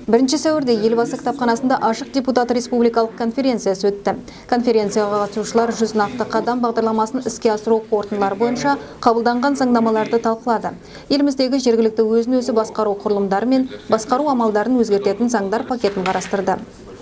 1 сәуірде елбасы кітапханасында ашық депутат республикалық конференциясы өтті. Конференцияға қатысушылар 100 нақты қадам бағдарламасын іске асыру қорытындылары бойынша қабылданған заңнамаларды талқылады. Еліміздегі жергілікті өзін-өзі басқару құрылымдары мен басқару амалдарын өзгертетін заңдар пакетін қарастырды.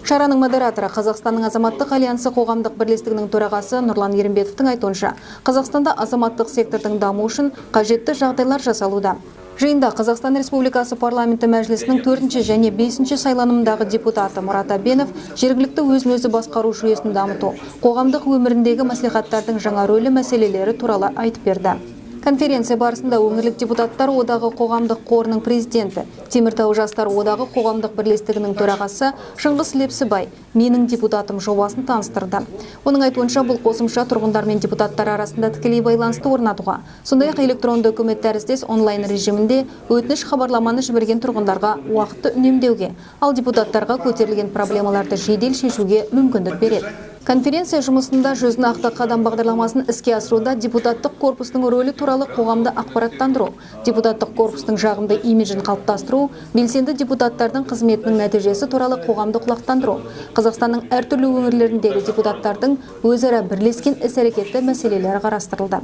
Шараның модераторы Қазақстанның азаматтық альянсы қоғамдық бірлестігінің төрағасы Нұрлан Ерімбетовтің айтуынша, Қазақстанда азаматтық сектордың дамуы үшін қажетті жағдайлар жасалуда. Жиында Қазақстан Республикасы парламенті мәжілісінің 4-ші және 5-ші сайланымындағы депутаты Мұрат Әбенов жергілікті өзін-өзі басқару жүйесін дамыту, қоғамдық өміріндегі мәслихаттардың жаңа рөлі мәселелері туралы айтып берді. Конференция барысында өңірлік депутаттар одағы қоғамдық қорының президенті, Теміртау жастар одағы қоғамдық бірлестігінің төрағасы Шыңғыс Лепсібай менің депутатым жобасын таныстырды. Оның айтуынша бұл қосымша тұрғындар мен депутаттар арасында тікелей байланысты орнатуға, сондай-ақ электронды үкімет тәріздес онлайн режимінде өтініш хабарламаны жіберген тұрғындарға уақытты үнемдеуге, ал депутаттарға көтерілген проблемаларды жедел шешуге мүмкіндік береді. Конференция жұмысында 100 нақты қадам бағдарламасын іске асыруда депутаттық корпустың рөлі туралы қоғамды ақпараттандыру, депутаттық корпустың жағымды имиджін қалыптастыру, белсенді депутаттардың қызметінің нәтижесі туралы қоғамды құлақтандыру, Қазақстанның әртүрлі өңірлеріндегі депутаттардың өзара бірлескен іс-әрекеті мәселелері қарастырылды.